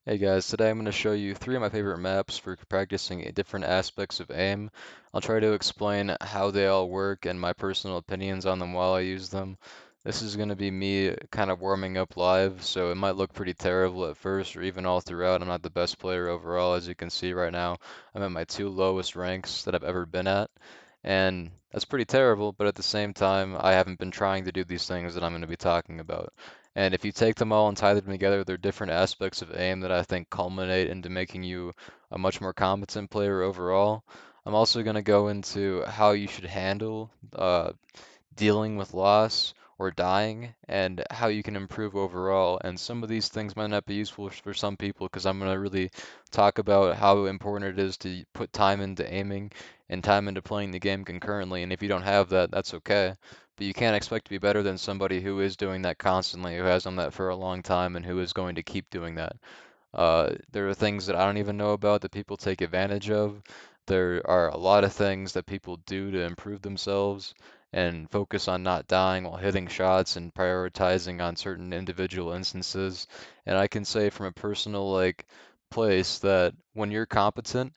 Hey guys, today I'm going to show you three of my favorite maps for practicing different aspects of aim. I'll try to explain how they all work and my personal opinions on them while I use them. This is going to be me kind of warming up live, so it might look pretty terrible at first or even all throughout. I'm not the best player overall, as you can see right now. I'm at my two lowest ranks that I've ever been at, and that's pretty terrible, but at the same time, I haven't been trying to do these things that I'm going to be talking about. And if you take them all and tie them together, they're different aspects of aim that I think culminate into making you a much more competent player overall. I'm also going to go into how you should handle dealing with loss or dying and how you can improve overall. And some of these things might not be useful for some people because I'm going to really talk about how important it is to put time into aiming and time into playing the game concurrently. And if you don't have that, that's okay. But you can't expect to be better than somebody who is doing that constantly, who has done that for a long time, and who is going to keep doing that. There are things that I don't even know about that people take advantage of. There are a lot of things that people do to improve themselves and focus on not dying while hitting shots and prioritizing on certain individual instances. And I can say from a personal place that when you're competent,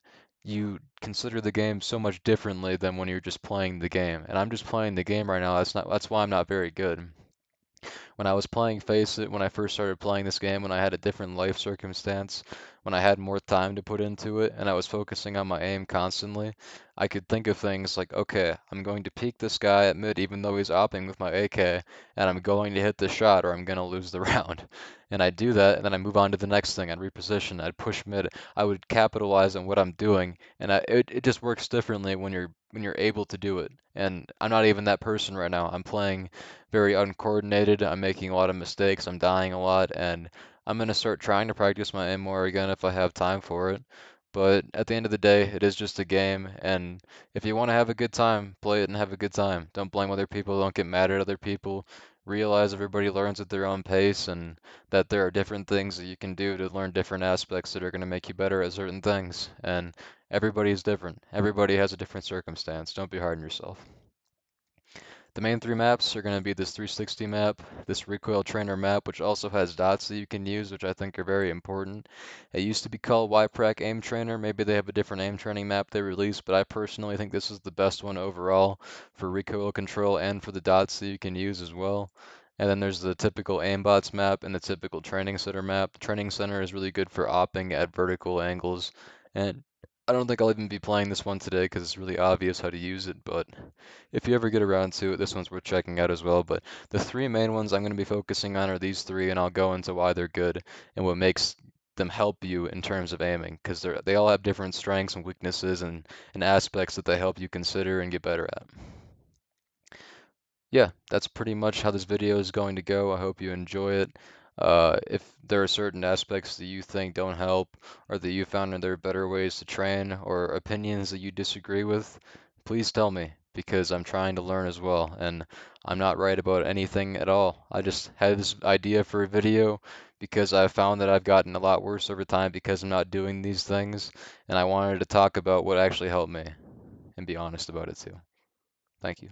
you consider the game so much differently than when you're just playing the game. And I'm just playing the game right now. That's why I'm not very good. When I was playing Face It, when I first started playing this game, when I had a different life circumstance, when I had more time to put into it, and I was focusing on my aim constantly, I could think of things like, okay, I'm going to peek this guy at mid even though he's opping with my AK, and I'm going to hit the shot or I'm going to lose the round. And I'd do that, and then I move on to the next thing. I'd reposition, I'd push mid. I would capitalize on what I'm doing, and it just works differently when you're able to do it. And I'm not even that person right now. I'm playing very uncoordinated. I'm making a lot of mistakes. I'm dying a lot, and I'm gonna start trying to practice my aim more again if I have time for it. But at the end of the day, it is just a game, and if you want to have a good time, play it and have a good time. Don't blame other people. Don't get mad at other people. Realize everybody learns at their own pace, and that there are different things that you can do to learn different aspects that are going to make you better at certain things. And everybody is different. Everybody has a different circumstance. Don't be hard on yourself. The main three maps are going to be this 360 map, this recoil trainer map, which also has dots that you can use, which I think are very important. It used to be called Wyproc Aim Trainer. Maybe they have a different aim training map they released, but I personally think this is the best one overall for recoil control and for the dots that you can use as well. And then there's the typical aimbots map and the typical training center map. The training center is really good for opping at vertical angles, and I don't think I'll even be playing this one today because it's really obvious how to use it, but if you ever get around to it, this one's worth checking out as well. But the three main ones I'm going to be focusing on are these three, and I'll go into why they're good and what makes them help you in terms of aiming, because they all have different strengths and weaknesses and aspects that they help you consider and get better at. Yeah, that's pretty much how this video is going to go. I hope you enjoy it. If there are certain aspects that you think don't help, or that you found that there are better ways to train, or opinions that you disagree with, please tell me, because I'm trying to learn as well, and I'm not right about anything at all. I just had this idea for a video because I found that I've gotten a lot worse over time because I'm not doing these things, and I wanted to talk about what actually helped me and be honest about it too. Thank you.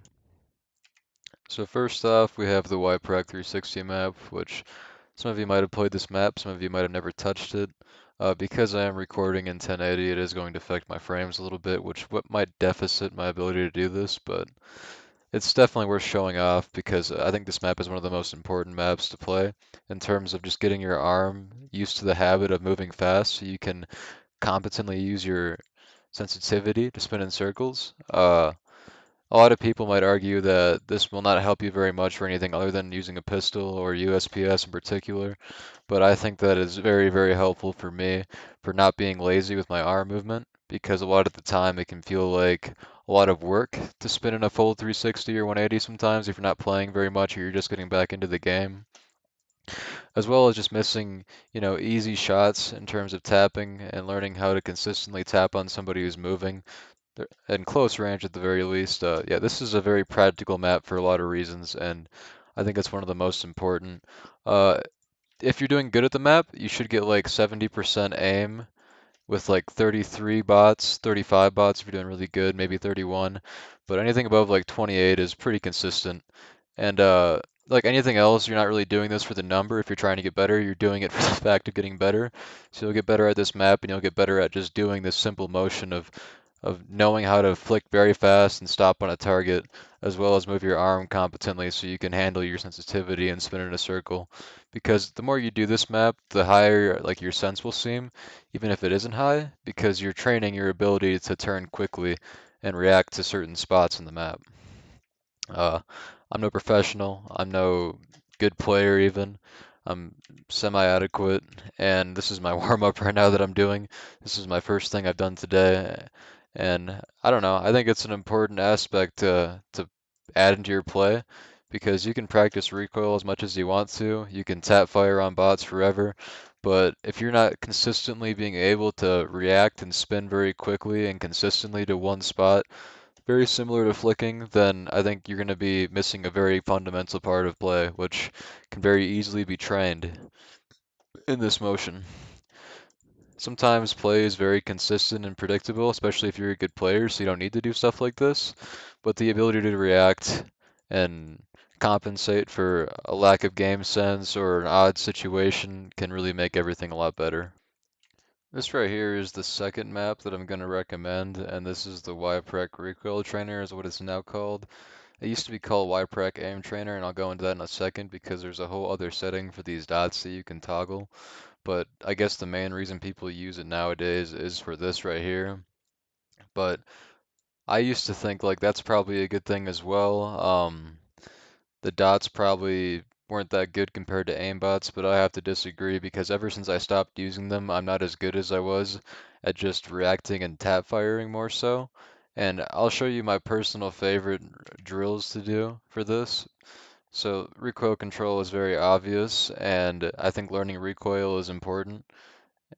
So first off, we have the Wyproc 360 map, which some of you might have played this map, some of you might have never touched it. Because I am recording in 1080, it is going to affect my frames a little bit, which what might deficit my ability to do this, but it's definitely worth showing off because I think this map is one of the most important maps to play in terms of just getting your arm used to the habit of moving fast so you can competently use your sensitivity to spin in circles. A lot of people might argue that this will not help you very much for anything other than using a pistol or USPS in particular, but I think that is very, very helpful for me for not being lazy with my arm movement because a lot of the time it can feel like a lot of work to spin in a full 360 or 180 sometimes if you're not playing very much or you're just getting back into the game, as well as just missing, easy shots in terms of tapping and learning how to consistently tap on somebody who's moving in close range at the very least. Yeah, this is a very practical map for a lot of reasons, and I think it's one of the most important. Uh, if you're doing good at the map, you should get like 70% aim with like 33 bots, 35 bots if you're doing really good, maybe 31. But anything above like 28 is pretty consistent. And like anything else, you're not really doing this for the number. If you're trying to get better, you're doing it for the fact of getting better. So you'll get better at this map, and you'll get better at just doing this simple motion of knowing how to flick very fast and stop on a target, as well as move your arm competently so you can handle your sensitivity and spin in a circle. Because the more you do this map, the higher like your sense will seem, even if it isn't high, because you're training your ability to turn quickly and react to certain spots in the map. Uh, I'm no professional. I'm no good player even. I'm semi-adequate, and this is my warm-up right now that I'm doing. This is my first thing I've done today, and I don't know. I think it's an important aspect to add into your play because you can practice recoil as much as you want to. You can tap fire on bots forever, but if you're not consistently being able to react and spin very quickly and consistently to one spot, very similar to flicking, then I think you're going to be missing a very fundamental part of play, which can very easily be trained in this motion. Sometimes play is very consistent and predictable, especially if you're a good player, so you don't need to do stuff like this. But the ability to react and compensate for a lack of game sense or an odd situation can really make everything a lot better. This right here is the second map that I'm going to recommend, and this is the Wyproc Recoil Trainer is what it's now called. It used to be called Wyproc Aim Trainer, and I'll go into that in a second because there's a whole other setting for these dots that you can toggle. But I guess the main reason people use it nowadays is for this right here. But I used to think like that's probably a good thing as well. The dots probably weren't that good compared to aimbots, but I have to disagree because ever since I stopped using them, I'm not as good as I was at just reacting and tap firing more so. And I'll show you my personal favorite drills to do for this. So recoil control is very obvious, and I think learning recoil is important.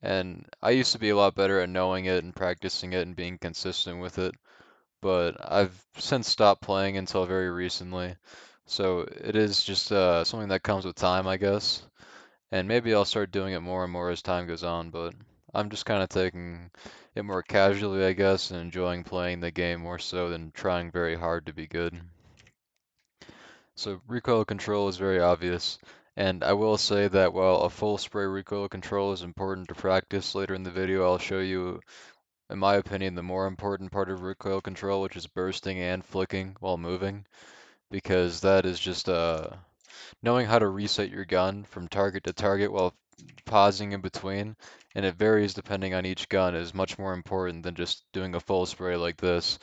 And I used to be a lot better at knowing it and practicing it and being consistent with it, but I've since stopped playing until very recently. So it is just something that comes with time, I guess. And maybe I'll start doing it more and more as time goes on, but I'm just kind of taking it more casually, I guess, and enjoying playing the game more so than trying very hard to be good. So recoil control is very obvious, and I will say that while a full spray recoil control is important to practice, later in the video I'll show you, in my opinion, the more important part of recoil control, which is bursting and flicking while moving, because that is just knowing how to reset your gun from target to target while pausing in between, and it varies depending on each gun, is much more important than just doing a full spray like this,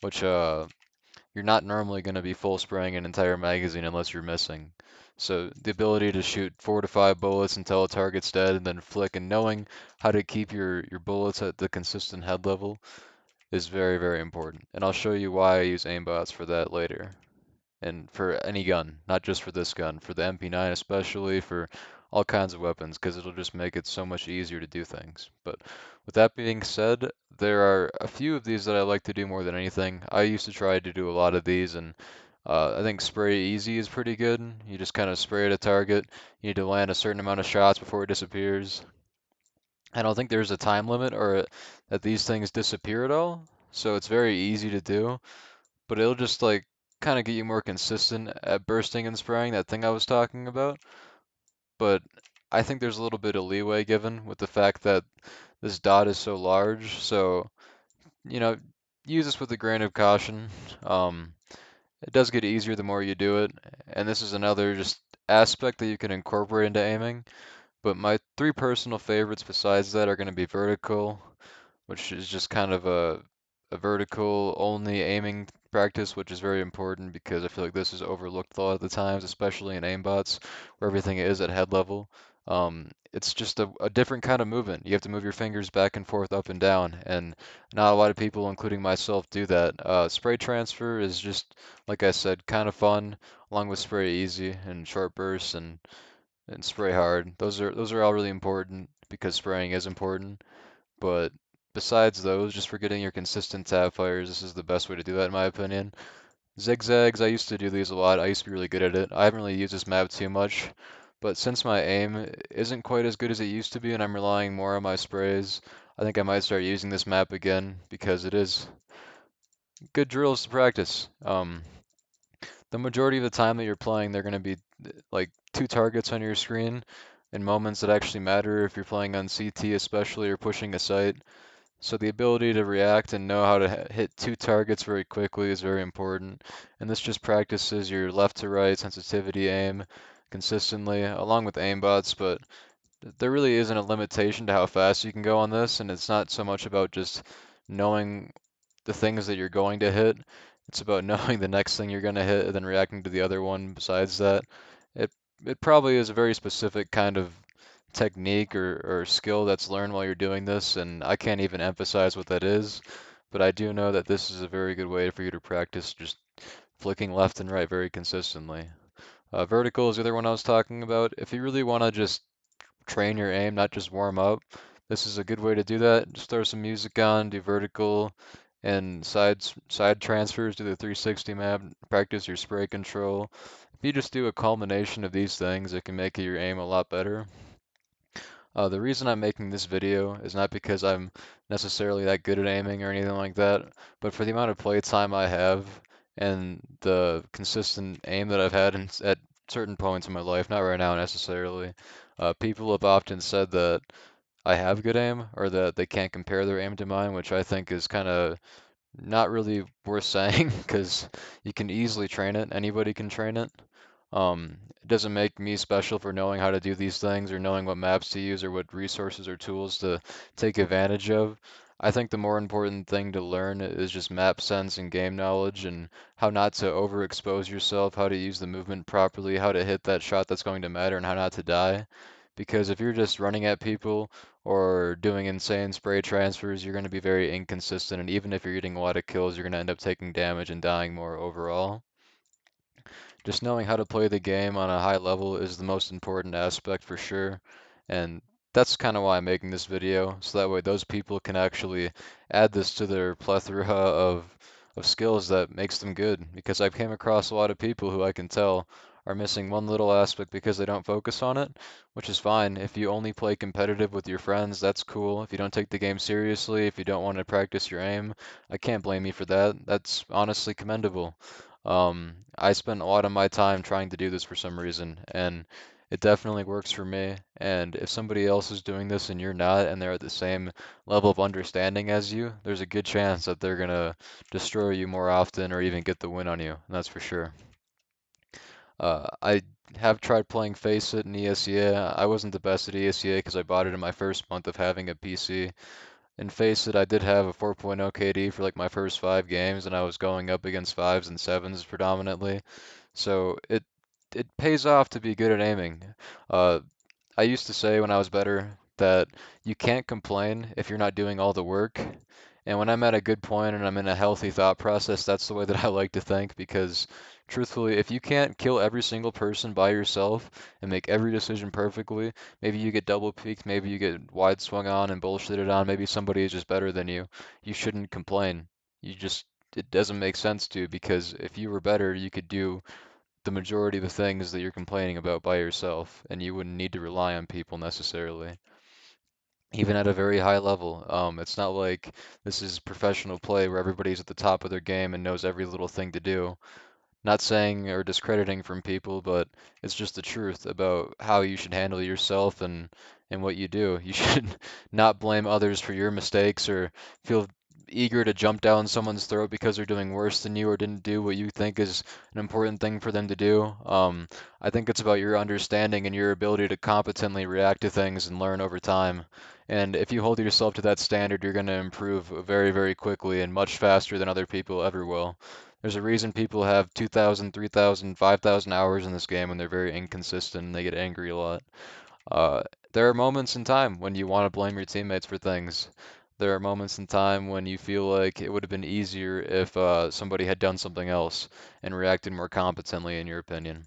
which you're not normally going to be full spraying an entire magazine unless you're missing. So the ability to shoot 4 to 5 bullets until a target's dead and then flick, and knowing how to keep your bullets at the consistent head level is very, very important. And I'll show you why I use aimbots for that later. And for any gun, not just for this gun, for the MP9 especially, for all kinds of weapons, because it'll just make it so much easier to do things. But with that being said, there are a few of these that I like to do more than anything. I used to try to do a lot of these, and I think spray easy is pretty good. You just kind of spray at a target. You need to land a certain amount of shots before it disappears. I don't think there's a time limit or that these things disappear at all, so it's very easy to do, but it'll just like kind of get you more consistent at bursting and spraying, that thing I was talking about. But I think there's a little bit of leeway given with the fact that this dot is so large. So, you know, use this with a grain of caution. Um, it does get easier the more you do it. And this is another just aspect that you can incorporate into aiming. But my three personal favorites besides that are going to be vertical, which is just kind of a vertical only aiming practice, which is very important because I feel like this is overlooked a lot of the times, especially in aimbots where everything is at head level. It's just a different kind of movement. You have to move your fingers back and forth, up and down, and not a lot of people, including myself, do that. Spray transfer is just, like I said, kind of fun, along with spray easy and short bursts and spray hard. Those are all really important because spraying is important. But besides those, just for getting your consistent tap fires, this is the best way to do that in my opinion. Zigzags, I used to do these a lot. I used to be really good at it. I haven't really used this map too much, but since my aim isn't quite as good as it used to be and I'm relying more on my sprays, I think I might start using this map again because it is good drills to practice. The majority of the time that you're playing, they're going to be like two targets on your screen in moments that actually matter if you're playing on CT especially or pushing a site. So the ability to react and know how to hit two targets very quickly is very important. And this just practices your left to right sensitivity aim consistently along with aimbots, but there really isn't a limitation to how fast you can go on this, and it's not so much about just knowing the things that you're going to hit. It's about knowing the next thing you're going to hit and then reacting to the other one besides that. It it probably is a very specific kind of technique or skill that's learned while you're doing this, and I can't even emphasize what that is, but I do know that this is a very good way for you to practice just flicking left and right very consistently. Vertical is the other one I was talking about. If you really want to just train your aim, not just warm up. This is a good way to do that. Just throw some music on, do vertical and side transfers, do the 360 map, practice your spray control. If you just do a culmination of these things, it can make your aim a lot better. The reason I'm making this video is not because I'm necessarily that good at aiming or anything like that, but for the amount of play time I have and the consistent aim that I've had at certain points in my life, not right now necessarily. People have often said that I have good aim or that they can't compare their aim to mine, which I think is kind of not really worth saying because you can easily train it. Anybody can train it. It doesn't make me special for knowing how to do these things or knowing what maps to use or what resources or tools to take advantage of. I think the more important thing to learn is just map sense and game knowledge and how not to overexpose yourself, how to use the movement properly, how to hit that shot that's going to matter, and how not to die. Because if you're just running at people or doing insane spray transfers, you're going to be very inconsistent, and even if you're getting a lot of kills, you're going to end up taking damage and dying more overall. Just knowing how to play the game on a high level is the most important aspect for sure. And that's kind of why I'm making this video, so that way those people can actually add this to their plethora of skills that makes them good. Because I've came across a lot of people who I can tell are missing one little aspect because they don't focus on it, which is fine. If you only play competitive with your friends, that's cool. If you don't take the game seriously, if you don't want to practice your aim, I can't blame you for that. That's honestly commendable. I spent a lot of my time trying to do this for some reason, and it definitely works for me. And if somebody else is doing this and you're not, and they're at the same level of understanding as you, there's a good chance that they're gonna destroy you more often or even get the win on you, and that's for sure. I have tried playing Face It in ESEA. I wasn't the best at ESEA because I bought it in my first month of having a PC. And Face It, I did have a 4.0 KD for like my first 5 games, and I was going up against fives and sevens predominantly. So it pays off to be good at aiming. Uh, I used to say when I was better that you can't complain if you're not doing all the work. And when I'm at a good point and I'm in a healthy thought process, that's the way that I like to think because truthfully, if you can't kill every single person by yourself and make every decision perfectly, maybe you get double peaked, maybe you get wide swung on and bullshitted on, maybe somebody is just better than you. You shouldn't complain. It doesn't make sense to because if you were better, you could do the majority of the things that you're complaining about by yourself, and you wouldn't need to rely on people necessarily, even at a very high level. It's not like this is professional play where everybody's at the top of their game and knows every little thing to do. Not saying or discrediting from people, but it's just the truth about how you should handle yourself and what you do. You should not blame others for your mistakes or feel eager to jump down someone's throat because they're doing worse than you or didn't do what you think is an important thing for them to do. I think it's about your understanding and your ability to competently react to things and learn over time. And if you hold yourself to that standard, you're going to improve very, very quickly and much faster than other people ever will. There's a reason people have 2,000, 3,000, 5,000 hours in this game when they're very inconsistent and they get angry a lot. Uh, there are moments in time when you want to blame your teammates for things. There are moments in time when you feel like it would have been easier if somebody had done something else and reacted more competently, in your opinion.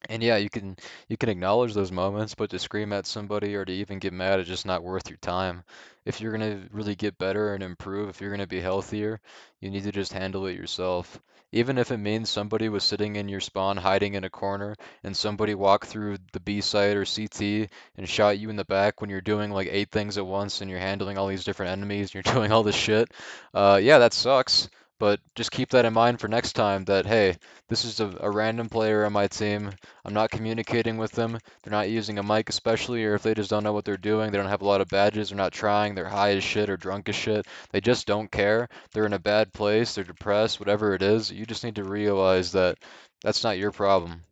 And yeah, you can acknowledge those moments, but to scream at somebody or to even get mad is just not worth your time. If you're gonna really get better and improve, if you're gonna be healthier, you need to just handle it yourself. Even if it means somebody was sitting in your spawn hiding in a corner and somebody walked through the B site or CT and shot you in the back when you're doing like 8 things at once and you're handling all these different enemies and you're doing all this shit. Yeah, that sucks. But just keep that in mind for next time that, hey, this is a random player on my team. I'm not communicating with them. They're not using a mic especially, or if they just don't know what they're doing, they don't have a lot of badges, they're not trying, they're high as shit or drunk as shit. They just don't care. They're in a bad place, they're depressed, whatever it is. You just need to realize that that's not your problem.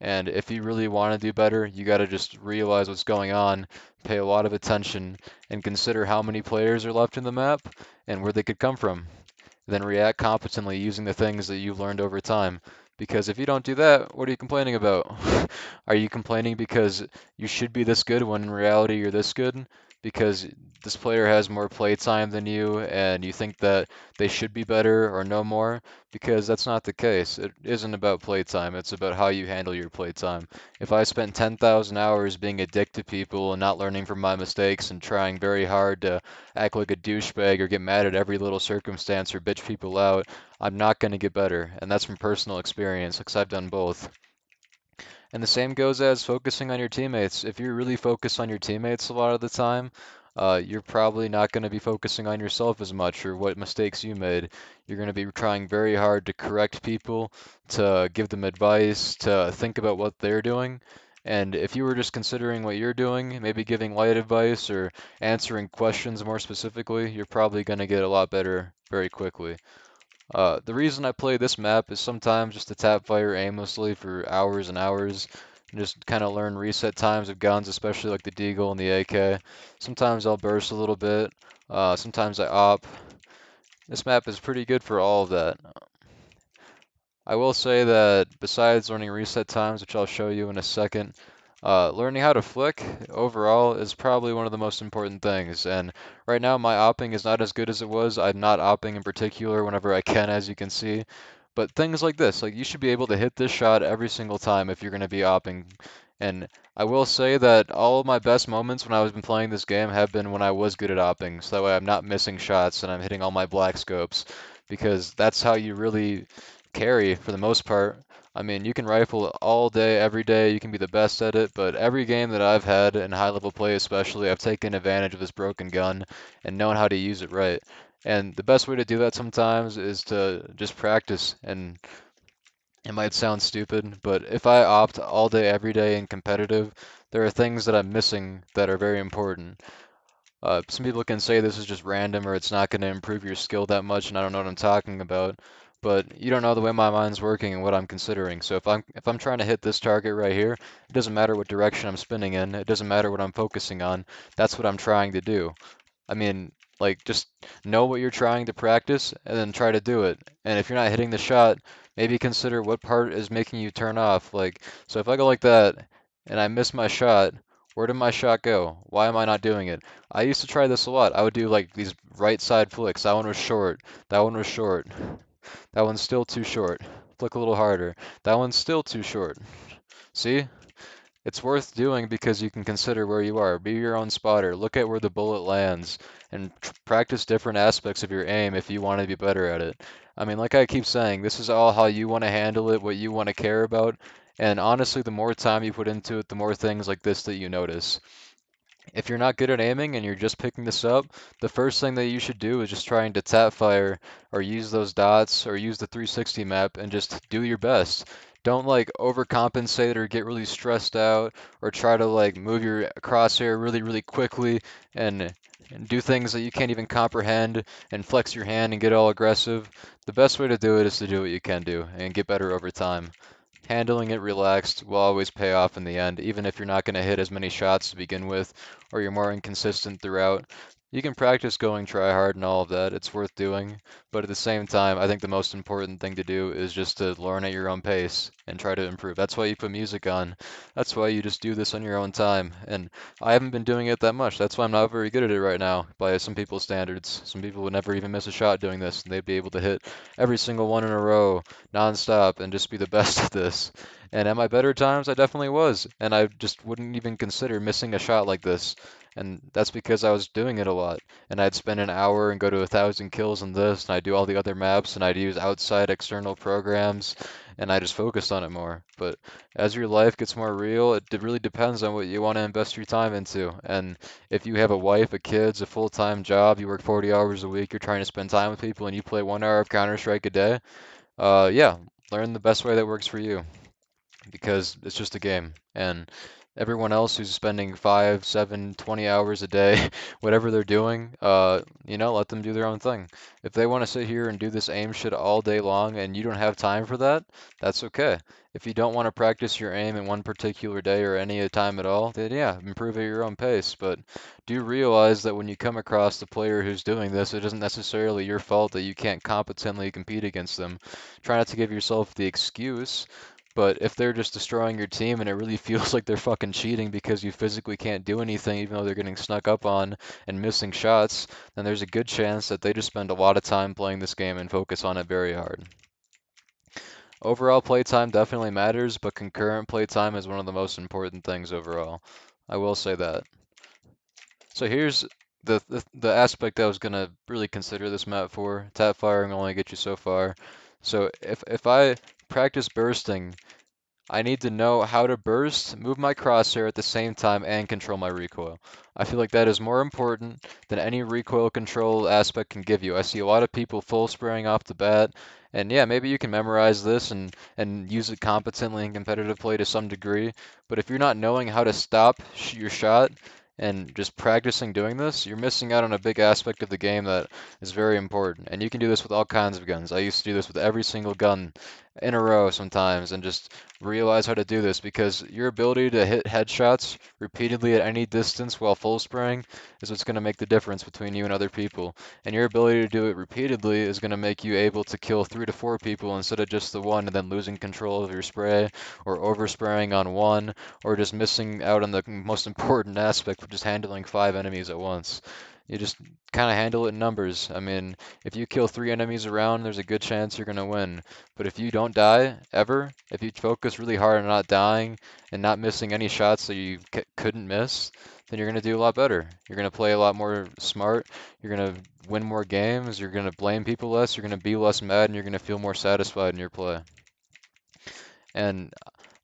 And if you really want to do better, you got to just realize what's going on, pay a lot of attention, and consider how many players are left in the map and where they could come from. Then react competently using the things that you've learned over time. Because if you don't do that, what are you complaining about? Are you complaining because you should be this good when in reality you're this good? Because this player has more play time than you and you think that they should be better or know more? Because that's not the case. It isn't about play time, it's about how you handle your play time. If I spent 10,000 hours being a dick to people and not learning from my mistakes and trying very hard to act like a douchebag or get mad at every little circumstance or bitch people out, I'm not going to get better. And that's from personal experience, because I've done both. And the same goes as focusing on your teammates. If you're really focused on your teammates a lot of the time, you're probably not going to be focusing on yourself as much or what mistakes you made. You're going to be trying very hard to correct people, to give them advice, to think about what they're doing. And if you were just considering what you're doing, maybe giving light advice or answering questions more specifically, you're probably going to get a lot better very quickly. The reason I play this map is sometimes just to tap fire aimlessly for hours and hours, and just kind of learn reset times of guns, especially like the Deagle and the AK. Sometimes I'll burst a little bit, sometimes I op. This map is pretty good for all of that. I will say that besides learning reset times, which I'll show you in a second, learning how to flick overall is probably one of the most important things. And right now, my opping is not as good as it was. I'm not opping in particular whenever I can, as you can see. But things like this, like you should be able to hit this shot every single time if you're going to be opping. And I will say that all of my best moments when I was been playing this game have been when I was good at opping. So that way I'm not missing shots and I'm hitting all my black scopes. Because that's how you really carry for the most part. I mean, you can rifle all day, every day, you can be the best at it, but every game that I've had in high level play especially, I've taken advantage of this broken gun and known how to use it right. And the best way to do that sometimes is to just practice. And it might sound stupid, but if I opt all day, every day in competitive, there are things that I'm missing that are very important. Some people can say this is just random or it's not going to improve your skill that much, and I don't know what I'm talking about. But you don't know the way my mind's working and what I'm considering. So if I'm trying to hit this target right here, it doesn't matter what direction I'm spinning in. It doesn't matter what I'm focusing on. That's what I'm trying to do. I mean, like, just know what you're trying to practice and then try to do it. And if you're not hitting the shot, maybe consider what part is making you turn off. Like, so if I go like that and I miss my shot, where did my shot go? Why am I not doing it? I used to try this a lot. I would do like these right side flicks. That one was short. That one was short. That one's still too short. Flick a little harder. That one's still too short. See? It's worth doing because you can consider where you are. Be your own spotter. Look at where the bullet lands and practice different aspects of your aim if you want to be better at it. I mean, like I keep saying, this is all how you want to handle it, what you want to care about. And honestly, the more time you put into it, the more things like this that you notice. If you're not good at aiming and you're just picking this up, the first thing that you should do is just trying to tap fire or use those dots or use the 360 map and just do your best. Don't like overcompensate or get really stressed out or try to like move your crosshair really, really quickly and do things that you can't even comprehend and flex your hand and get all aggressive. The best way to do it is to do what you can do and get better over time. Handling it relaxed will always pay off in the end, even if you're not going to hit as many shots to begin with, or you're more inconsistent throughout. You can practice going try hard and all of that, it's worth doing, but at the same time, I think the most important thing to do is just to learn at your own pace and try to improve. That's why you put music on. That's why you just do this on your own time. And I haven't been doing it that much. That's why I'm not very good at it right now by some people's standards. Some people would never even miss a shot doing this, and they'd be able to hit every single one in a row nonstop and just be the best at this. And at my better times, I definitely was, and I just wouldn't even consider missing a shot like this. And that's because I was doing it a lot. And I'd spend an hour and go to 1,000 kills on this, and I'd do all the other maps, and I'd use outside external programs, and I just focused on it more. But as your life gets more real, really depends on what you want to invest your time into. And if you have a wife, a kids, a full-time job, you work 40 hours a week, you're trying to spend time with people, and you play 1 hour of Counter-Strike a day, yeah, learn the best way that works for you because it's just a game. And everyone else who's spending 5, 7, 20 hours a day, whatever they're doing, let them do their own thing. If they want to sit here and do this aim shit all day long and you don't have time for that, that's okay. If you don't want to practice your aim in one particular day or any time at all, then yeah, improve at your own pace. But do realize that when you come across the player who's doing this, it isn't necessarily your fault that you can't competently compete against them. Try not to give yourself the excuse, but if they're just destroying your team and it really feels like they're fucking cheating because you physically can't do anything even though they're getting snuck up on and missing shots, then there's a good chance that they just spend a lot of time playing this game and focus on it very hard. Overall playtime definitely matters, but concurrent playtime is one of the most important things overall. I will say that. So here's the aspect I was gonna really consider this map for. Tap firing only get you so far. So if I practice bursting, I need to know how to burst, move my crosshair at the same time, and control my recoil. I feel like that is more important than any recoil control aspect can give you. I see a lot of people full spraying off the bat, and yeah, maybe you can memorize this and use it competently in competitive play to some degree, but if you're not knowing how to stop your shot and just practicing doing this, you're missing out on a big aspect of the game that is very important. And you can do this with all kinds of guns. I used to do this with every single gun in a row sometimes and just realize how to do this because your ability to hit headshots repeatedly at any distance while full spraying is what's going to make the difference between you and other people. And your ability to do it repeatedly is going to make you able to kill 3 to 4 people instead of just the one and then losing control of your spray or overspraying on one or just missing out on the most important aspect of just handling 5 enemies at once. You just kind of handle it in numbers. I mean, if you kill 3 enemies around, there's a good chance you're going to win. But if you don't die ever, if you focus really hard on not dying and not missing any shots that you couldn't miss, then you're going to do a lot better. You're going to play a lot more smart. You're going to win more games. You're going to blame people less. You're going to be less mad, and you're going to feel more satisfied in your play. And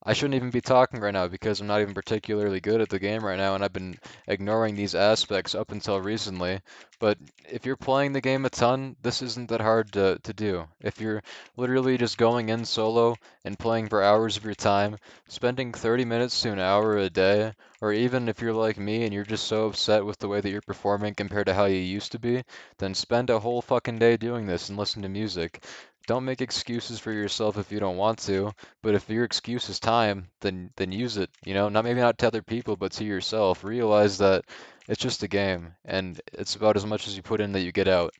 I shouldn't even be talking right now because I'm not even particularly good at the game right now, and I've been ignoring these aspects up until recently. But if you're playing the game a ton, this isn't that hard to do. If you're literally just going in solo and playing for hours of your time, spending 30 minutes to an hour a day, or even if you're like me and you're just so upset with the way that you're performing compared to how you used to be, then spend a whole fucking day doing this and listen to music. Don't make excuses for yourself if you don't want to, but if your excuse is time, then use it. Not maybe not to other people, but to yourself. Realize that it's just a game, and it's about as much as you put in that you get out.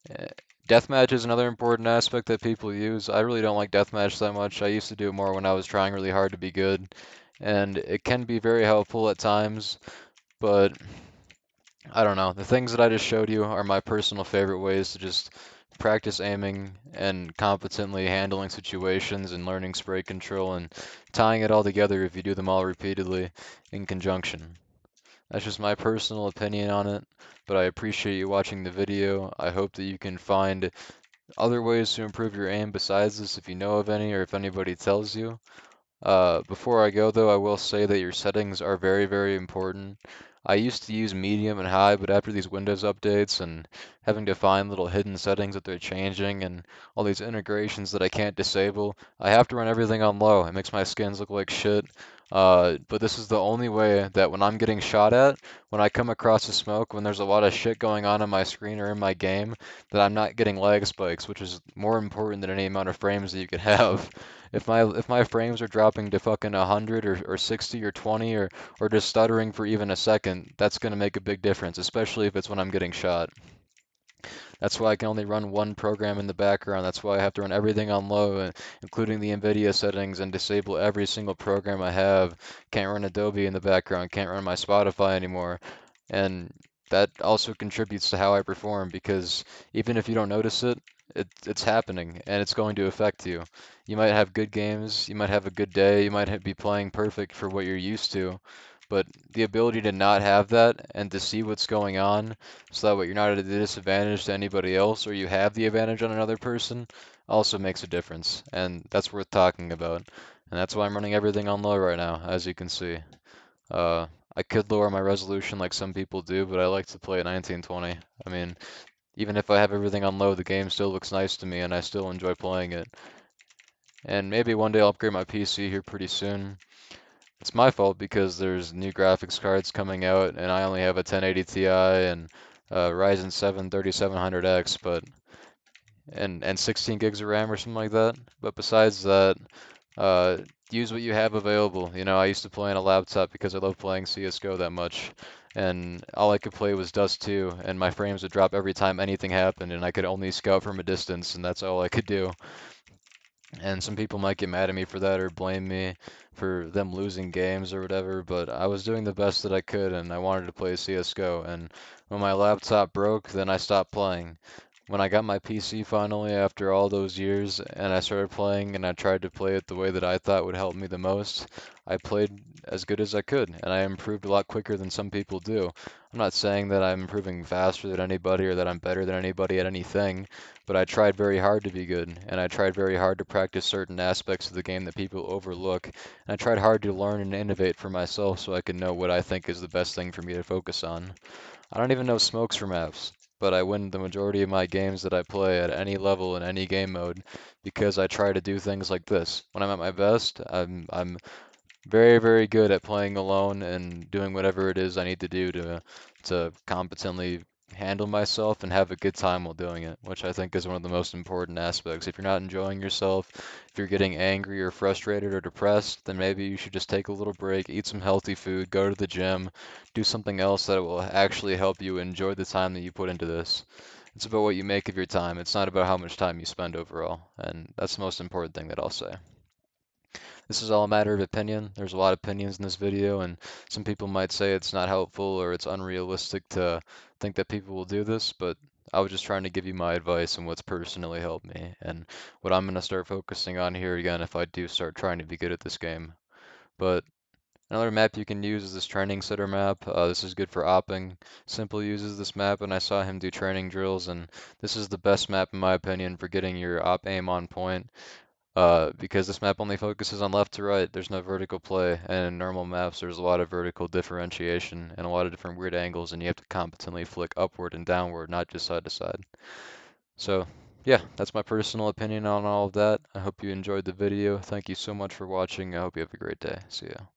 Uh, Deathmatch is another important aspect that people use. I really don't like deathmatch that much. I used to do it more when I was trying really hard to be good, and it can be very helpful at times, but I don't know. The things that I just showed you are my personal favorite ways to just practice aiming and competently handling situations and learning spray control and tying it all together if you do them all repeatedly in conjunction. That's just my personal opinion on it, but I appreciate you watching the video. I hope that you can find other ways to improve your aim besides this if you know of any or if anybody tells you. Before I go though, I will say that your settings are very, very important. I used to use medium and high, but after these Windows updates and having to find little hidden settings that they're changing and all these integrations that I can't disable, I have to run everything on low. It makes my skins look like shit. But this is the only way that when I'm getting shot at, when I come across a smoke, when there's a lot of shit going on my screen or in my game, that I'm not getting lag spikes, which is more important than any amount of frames that you could have. If my frames are dropping to fucking 100 or 60 or 20 or just stuttering for even a second, that's gonna make a big difference, especially if it's when I'm getting shot. That's why I can only run one program in the background. That's why I have to run everything on low, including the NVIDIA settings, and disable every single program I have. Can't run Adobe in the background, can't run my Spotify anymore. And that also contributes to how I perform because even if you don't notice it, it's happening and it's going to affect you. You might have good games, you might have a good day, you might be playing perfect for what you're used to, but the ability to not have that and to see what's going on so that way you're not at a disadvantage to anybody else or you have the advantage on another person also makes a difference, and that's worth talking about. And that's why I'm running everything on low right now, as you can see. Uh, I could lower my resolution like some people do, but I like to play at 1920. I mean, even if I have everything on low, the game still looks nice to me and I still enjoy playing it. And maybe one day I'll upgrade my PC here pretty soon. It's my fault because there's new graphics cards coming out and I only have a 1080 Ti and Ryzen 7 3700X, but and 16 gigs of RAM or something like that. But besides that, uh, use what you have available. You know, I used to play on a laptop because I love playing CSGO that much, and all I could play was Dust 2, and my frames would drop every time anything happened, and I could only scout from a distance, and that's all I could do. And some people might get mad at me for that or blame me for them losing games or whatever, but I was doing the best that I could and I wanted to play CSGO. And when my laptop broke, then I stopped playing. When I got my PC finally after all those years and I started playing and I tried to play it the way that I thought would help me the most, I played as good as I could and I improved a lot quicker than some people do. I'm not saying that I'm improving faster than anybody or that I'm better than anybody at anything, but I tried very hard to be good, and I tried very hard to practice certain aspects of the game that people overlook, and I tried hard to learn and innovate for myself so I could know what I think is the best thing for me to focus on. I don't even know smokes for maps, but I win the majority of my games that I play at any level in any game mode because I try to do things like this. When I'm at my best, I'm very, very good at playing alone and doing whatever it is I need to do to competently handle myself and have a good time while doing it, which I think is one of the most important aspects. If you're not enjoying yourself, if you're getting angry or frustrated or depressed, then maybe you should just take a little break, eat some healthy food, go to the gym, do something else that will actually help you enjoy the time that you put into this. It's about what you make of your time. It's not about how much time you spend overall, and that's the most important thing that I'll say. This is all a matter of opinion. There's a lot of opinions in this video, and some people might say it's not helpful or it's unrealistic to think that people will do this, but I was just trying to give you my advice and what's personally helped me, and what I'm going to start focusing on here again if I do start trying to be good at this game. But another map you can use is this training center map. This is good for opping. Simple uses this map, and I saw him do training drills, and this is the best map in my opinion for getting your op aim on point. Because this map only focuses on left to right, there's no vertical play, and in normal maps there's a lot of vertical differentiation and a lot of different weird angles, and you have to competently flick upward and downward, not just side to side. So, yeah, that's my personal opinion on all of that. I hope you enjoyed the video. Thank you so much for watching. I hope you have a great day. See ya.